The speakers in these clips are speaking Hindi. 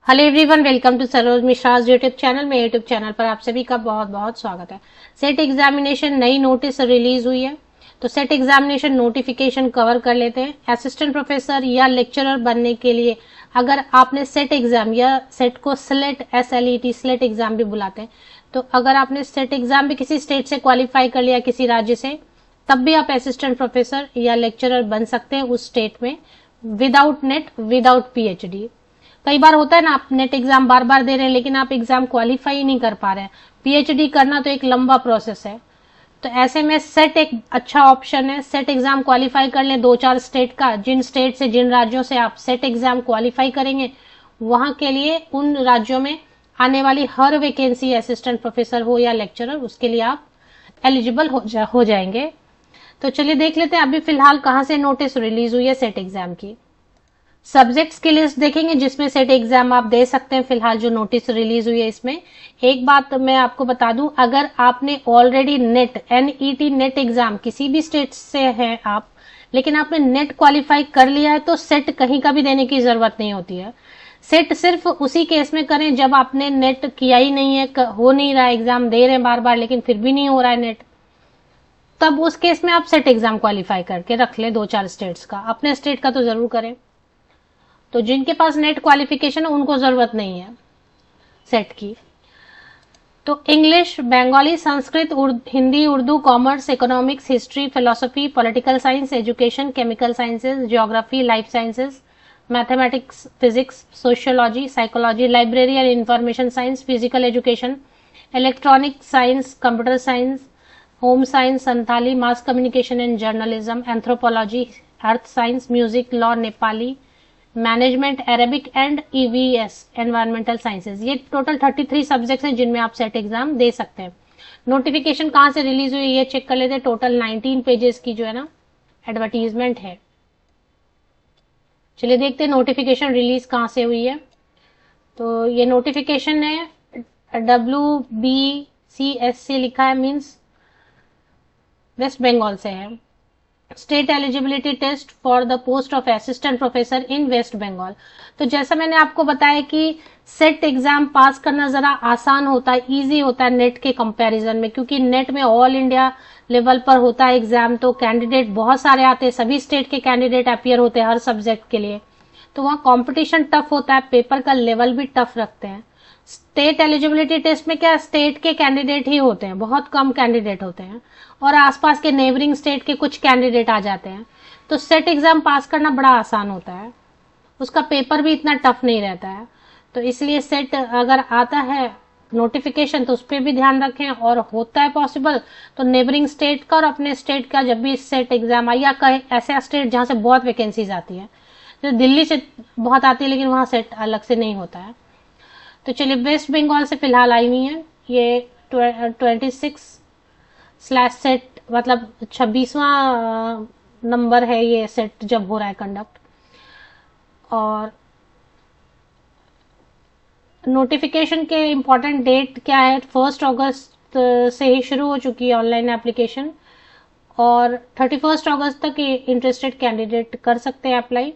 Hello everyone, welcome to Saroj Mishra's YouTube channel में। यूट्यूब चैनल पर आप सभी का बहुत बहुत स्वागत है। सेट एग्जामिनेशन नई नोटिस रिलीज हुई है, तो सेट एग्जामिनेशन नोटिफिकेशन कवर कर लेते हैं। असिस्टेंट प्रोफेसर या लेक्चरर बनने के लिए अगर आपने सेट एग्जाम या सेट को स्लेट SLET स्लेट एग्जाम भी बुलाते हैं, तो अगर आपने सेट एग्जाम भी किसी स्टेट से क्वालिफाई कर लिया, किसी राज्य से, तब भी आप असिस्टेंट प्रोफेसर या लेक्चरर बन सकते हैं उस स्टेट में, विदाउट नेट, विदाउट PhD। कई बार होता है ना, आप नेट एग्जाम बार बार दे रहे हैं लेकिन आप एग्जाम क्वालिफाई नहीं कर पा रहे हैं। PhD करना तो एक लंबा प्रोसेस है, तो ऐसे में सेट एक अच्छा ऑप्शन है। सेट एग्जाम क्वालिफाई कर लें 2-4 स्टेट का, जिन स्टेट से, जिन राज्यों से आप सेट एग्जाम क्वालिफाई करेंगे, वहां के लिए उन राज्यों में आने वाली हर वैकेंसी, असिस्टेंट प्रोफेसर हो या लेक्चरर, उसके लिए आप एलिजिबल हो जाएंगे। तो चलिए देख लेते हैं अभी फिलहाल कहाँ से नोटिस रिलीज हुई है सेट एग्जाम की। सब्जेक्ट्स की लिस्ट देखेंगे जिसमें सेट एग्जाम आप दे सकते हैं। फिलहाल जो नोटिस रिलीज हुई है इसमें एक बात मैं आपको बता दूं, अगर आपने already net NET net exam किसी भी स्टेट से है आप, लेकिन आपने नेट क्वालिफाई कर लिया है, तो सेट कहीं का भी देने की जरूरत नहीं होती है। सेट सिर्फ उसी केस में करें जब आपने नेट किया ही नहीं है, हो नहीं रहा है, एग्जाम दे रहे हैं बार बार लेकिन फिर भी नहीं हो रहा है नेट, तब उस केस में आप सेट एग्जाम क्वालिफाई करके रख ले 2-4 स्टेट्स का। अपने स्टेट का तो जरूर करें। तो जिनके पास नेट क्वालिफिकेशन है उनको जरूरत नहीं है सेट की। तो English, Bengali, Sanskrit, Hindi, Urdu, commerce, economics, history, philosophy, political science, education, chemical sciences, geography, life sciences, mathematics, physics, sociology, psychology, library and information science, physical education, electronic science, computer science, home science, Santhali, mass communication and journalism, anthropology, earth science, music, law, Nepali, management, Arabic and EVS environmental sciences. ये टोटल 33 सब्जेक्ट्स हैं जिनमें आप सेट एग्जाम दे सकते हैं। नोटिफिकेशन कहां से रिलीज हुई ये चेक कर लेते हैं। टोटल 19 पेजेस की जो है ना एडवर्टीजमेंट है। चलिए देखते हैं नोटिफिकेशन रिलीज कहां से हुई है। तो ये नोटिफिकेशन है WBCSC लिखा है, मीन्स वेस्ट बंगाल से है। State eligibility test for the post of assistant professor in West Bengal. तो जैसा मैंने आपको बताया कि सेट एग्जाम पास करना जरा आसान होता है, इजी होता है नेट के कंपैरिजन में, क्योंकि नेट में ऑल इंडिया लेवल पर होता है एग्जाम, तो कैंडिडेट बहुत सारे आते हैं, सभी स्टेट के कैंडिडेट अपियर होते हैं हर सब्जेक्ट के लिए, तो वहाँ कॉम्पिटिशन टफ होता है, पेपर का लेवल भी टफ रखते हैं। स्टेट एलिजिबिलिटी टेस्ट में क्या, स्टेट के कैंडिडेट ही होते हैं, बहुत कम कैंडिडेट होते हैं, और आसपास के नेबरिंग स्टेट के कुछ कैंडिडेट आ जाते हैं। तो सेट एग्जाम पास करना बड़ा आसान होता है, उसका पेपर भी इतना टफ नहीं रहता है। तो इसलिए सेट अगर आता है नोटिफिकेशन तो उस पर भी ध्यान रखें, और होता है पॉसिबल तो नेबरिंग स्टेट का और अपने स्टेट का जब भी सेट एग्जाम आए, या ऐसे स्टेट जहां से बहुत वैकेंसीज आती है, तो दिल्ली से बहुत आती है लेकिन वहां सेट अलग से नहीं होता है। तो चलिए वेस्ट बंगाल से फिलहाल आई हुई है ये 26/सेट, मतलब 26वां नंबर है ये सेट जब हो रहा है कंडक्ट। और नोटिफिकेशन के इम्पोर्टेंट डेट क्या है, 1 अगस्त से ही शुरू हो चुकी है ऑनलाइन एप्लीकेशन, और 31 अगस्त तक इंटरेस्टेड कैंडिडेट कर सकते हैं अप्लाई।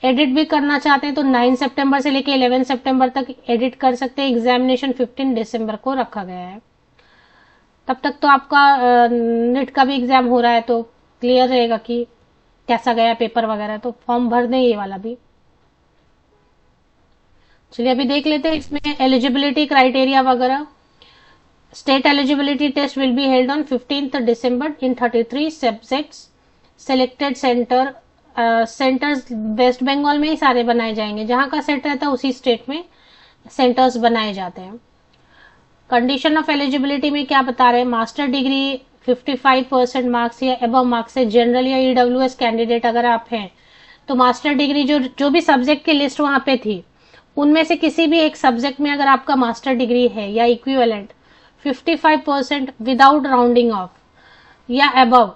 एडिट भी करना चाहते हैं तो 9 सितंबर से लेकर 11 सितंबर तक एडिट कर सकते हैं। एग्जामिनेशन 15 दिसंबर को रखा गया है। तब तक तो आपका नेट का भी एग्जाम हो रहा है, तो क्लियर रहेगा कि कैसा गया पेपर वगैरह, तो फॉर्म भर दें ये वाला भी। चलिए अभी देख लेते हैं इसमें एलिजिबिलिटी क्राइटेरिया वगैरह। State eligibility test will be held on 15 December in 33 subjects. Selected centres West Bengal में ही सारे बनाए जाएंगे, जहां का सेट रहता है उसी स्टेट में सेंटर्स बनाए जाते हैं। कंडीशन ऑफ एलिजिबिलिटी में क्या बता रहे हैं, मास्टर डिग्री 55% मार्क्स या अबव मार्क्स से जनरल या EWS कैंडिडेट अगर आप हैं, तो मास्टर डिग्री जो भी सब्जेक्ट की लिस्ट वहां पे थी उनमें से किसी भी एक सब्जेक्ट में अगर आपका मास्टर डिग्री है या इक्विवेलेंट 55% विदाउट राउंडिंग ऑफ या अबव,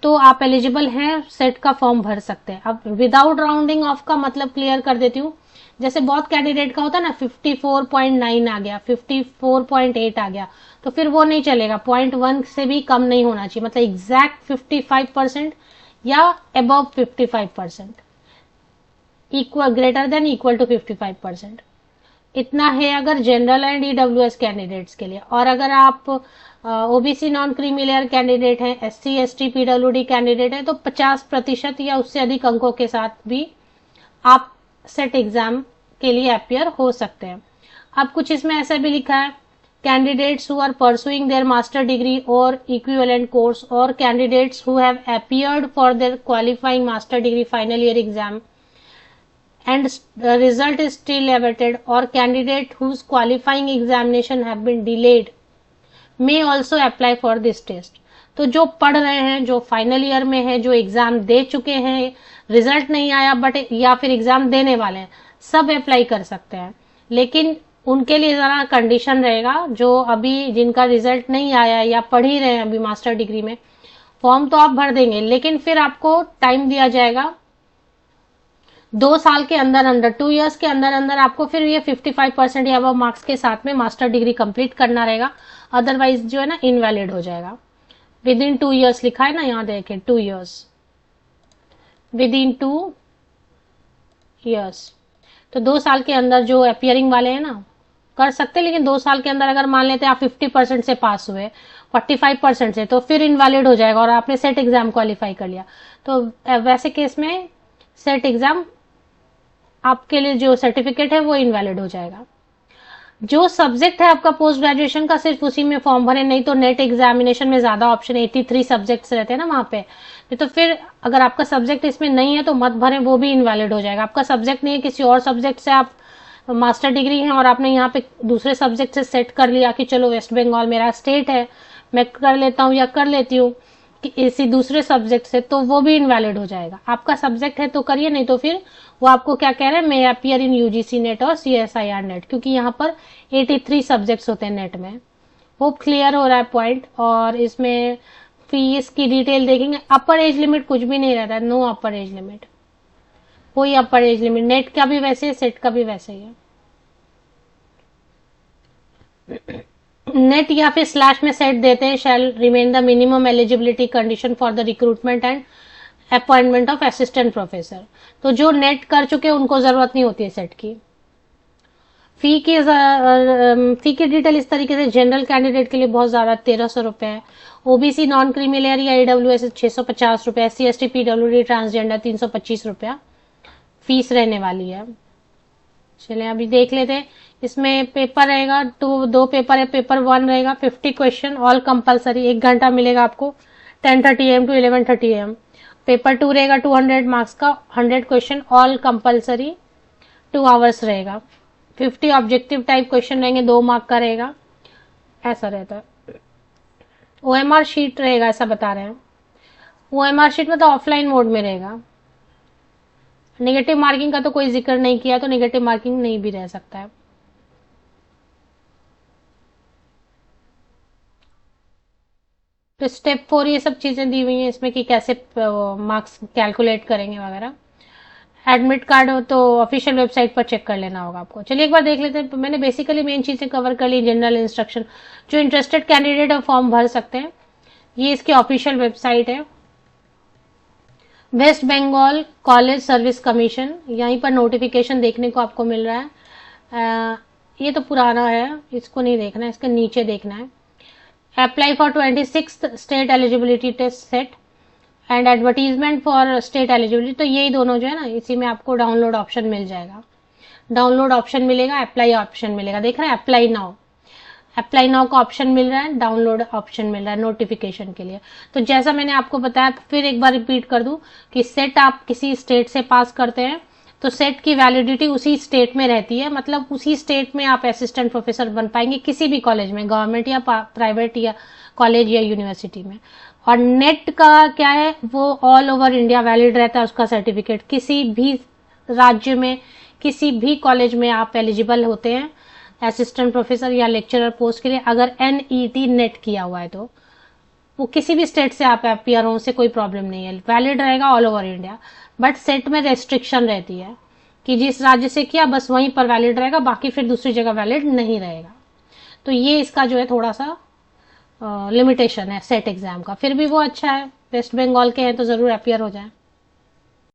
तो आप एलिजिबल हैं, सेट का फॉर्म भर सकते हैं। अब विदाउट राउंडिंग ऑफ का मतलब क्लियर कर देती हूँ, जैसे बहुत कैंडिडेट का होता है ना 54.9 आ गया, 54.8 आ गया, तो फिर वो नहीं चलेगा, 0.1 से भी कम नहीं होना चाहिए, मतलब एग्जैक्ट 55% या above 55%। Equal greater than equal to 55%। इतना है अगर जनरल एंड ईडब्ल्यूएस कैंडिडेट्स के लिए। और अगर आप OBC non creamy layer candidate हैं, एससी एसटी पीडब्ल्यूडी कैंडिडेट है, तो 50% या उससे अधिक अंकों के साथ भी आप सेट एग्जाम के लिए अपियर हो सकते हैं। अब कुछ इसमें ऐसा भी लिखा है, candidates who are pursuing their master degree और इक्विवेलेंट कोर्स और candidates who have appeared for their qualifying master degree final year exam and the result is still awaited or candidate whose qualifying examination have been delayed may also apply for this test। तो जो पढ़ रहे हैं, जो फाइनल ईयर में है, जो एग्जाम दे चुके हैं, रिजल्ट नहीं आया बट या फिर एग्जाम देने वाले हैं, सब अप्लाई कर सकते हैं। लेकिन उनके लिए जरा कंडीशन रहेगा, जो अभी जिनका रिजल्ट नहीं आया या पढ़ ही रहे हैं अभी मास्टर डिग्री में, फॉर्म तो आप भर देंगे लेकिन फिर आपको टाइम दिया जाएगा 2 साल के अंदर 2 इयर्स के अंदर आपको फिर ये 55% या अब मार्क्स के साथ में मास्टर डिग्री कंप्लीट करना रहेगा, अदरवाइज जो है ना इनवैलिड हो जाएगा। विद इन 2 इयर्स लिखा है ना, यहाँ देखें 2 इयर्स, विद इन 2 इयर्स। तो 2 साल के अंदर जो अपियरिंग वाले हैं ना कर सकते, लेकिन 2 साल के अंदर अगर मान लेते हैं आप 50% से पास हुए, 45% से, तो फिर इनवैलिड हो जाएगा और आपने सेट एग्जाम क्वालिफाई कर लिया। तो वैसे केस में सेट एग्जाम आपके लिए जो सर्टिफिकेट है वो इनवैलिड हो जाएगा। जो सब्जेक्ट है आपका पोस्ट ग्रेजुएशन का, सिर्फ उसी में फॉर्म भरे, नहीं तो नेट एग्जामिनेशन में ज्यादा ऑप्शन 83 सब्जेक्ट्स रहते हैं ना वहां पे, तो फिर अगर आपका सब्जेक्ट इसमें नहीं है तो मत भरें, वो भी इनवैलिड हो जाएगा। आपका सब्जेक्ट नहीं है, किसी और सब्जेक्ट से आप मास्टर डिग्री है और आपने यहाँ पे दूसरे सब्जेक्ट से सेट कर लिया कि चलो वेस्ट बंगाल मेरा स्टेट है, मैं कर लेता हूँ या कर लेती हूँ कि इसी दूसरे सब्जेक्ट से, तो वो भी इनवैलिड हो जाएगा। आपका सब्जेक्ट है तो करिए, नहीं तो फिर वो आपको क्या कह रहे हैं, मे अपीयर इन यूजीसी नेट और सीएसआईआर नेट, क्योंकि यहाँ पर 83 सब्जेक्ट्स होते हैं नेट में। वो क्लियर हो रहा है पॉइंट। और इसमें फीस की डिटेल देखेंगे, अपर एज लिमिट कुछ भी नहीं रहता है, नो अपर एज लिमिट, कोई अपर एज लिमिट, नेट का भी वैसे है, सेट का भी वैसे ही है। नेट या फिर स्लैश में सेट देते हैं, shall remain the minimum eligibility condition for the recruitment and appointment of assistant professor. तो जो नेट कर चुके हैं उनको जरूरत नहीं होती है सेट की। फी की डिटेल इस तरीके से, जनरल कैंडिडेट के लिए बहुत ज्यादा 1300 रुपए है, ओबीसी नॉन क्रीमी लेयर या ईडब्ल्यूएस 650 रुपए, एससी एसटी पीडब्ल्यूडी ट्रांसजेंडर 325 रुपया फीस रहने वाली है। चलिए अभी देख लेते हैं। इसमें पेपर रहेगा, तो 2 पेपर है। पेपर 1 रहेगा 50 क्वेश्चन ऑल कंपलसरी, 1 घंटा मिलेगा आपको 10:30 AM to 11:30 AM। पेपर 2 रहेगा 200 मार्क्स का, 100 क्वेश्चन ऑल कंपलसरी, 2 आवर्स रहेगा। 50 ऑब्जेक्टिव टाइप क्वेश्चन रहेंगे, 2 मार्क का रहेगा, ऐसा रहता है। ओएमआर शीट रहेगा, ऐसा बता रहे हैं। ओएमआर शीट मतलब ऑफलाइन मोड में रहेगा। नेगेटिव मार्किंग का तो कोई जिक्र नहीं किया, तो नेगेटिव मार्किंग नहीं भी रह सकता है। तो स्टेप 4 ये सब चीजें दी हुई हैं इसमें कि कैसे मार्क्स कैलकुलेट करेंगे वगैरह। एडमिट कार्ड हो तो ऑफिशियल वेबसाइट पर चेक कर लेना होगा आपको। चलिए एक बार देख लेते हैं। मैंने बेसिकली मेन चीजें कवर कर ली, जनरल इंस्ट्रक्शन। जो इंटरेस्टेड कैंडिडेट है फॉर्म भर सकते हैं, ये इसकी ऑफिशियल वेबसाइट है, West Bengal college service commission. यहीं पर नोटिफिकेशन देखने को आपको मिल रहा है। ये तो पुराना है, इसको नहीं देखना है, इसके नीचे देखना है। Apply for 26th state eligibility test set and advertisement for state eligibility. तो यही दोनों जो है ना, इसी में आपको डाउनलोड ऑप्शन मिल जाएगा। डाउनलोड ऑप्शन मिलेगा, अप्लाई ऑप्शन मिलेगा। देख रहे हैं अप्लाई नाउ, अप्लाई नाउ का ऑप्शन मिल रहा है, डाउनलोड ऑप्शन मिल रहा है नोटिफिकेशन के लिए। तो जैसा मैंने आपको बताया, फिर एक बार रिपीट कर दूं कि सेट आप किसी स्टेट से पास करते हैं तो सेट की वैलिडिटी उसी स्टेट में रहती है, मतलब उसी स्टेट में आप असिस्टेंट प्रोफेसर बन पाएंगे किसी भी कॉलेज में, गवर्नमेंट या प्राइवेट या कॉलेज या यूनिवर्सिटी में। और नेट का क्या है, वो ऑल ओवर इंडिया वैलिड रहता है उसका सर्टिफिकेट। किसी भी राज्य में, किसी भी कॉलेज में आप एलिजिबल होते हैं असिस्टेंट प्रोफेसर या लेक्चरर पोस्ट के लिए, अगर NET नेट किया हुआ है तो वो किसी भी स्टेट से आप अपीयर हो, उससे कोई प्रॉब्लम नहीं है, वैलिड रहेगा all over India. But set में रेस्ट्रिक्शन रहती है कि जिस राज्य से किया बस वहीं पर वैलिड रहेगा, बाकी फिर दूसरी जगह वैलिड नहीं रहेगा। तो ये इसका जो है थोड़ा सा लिमिटेशन है सेट एग्जाम का। फिर भी वो अच्छा है, वेस्ट बंगाल के हैं तो जरूर अपीयर हो जाए।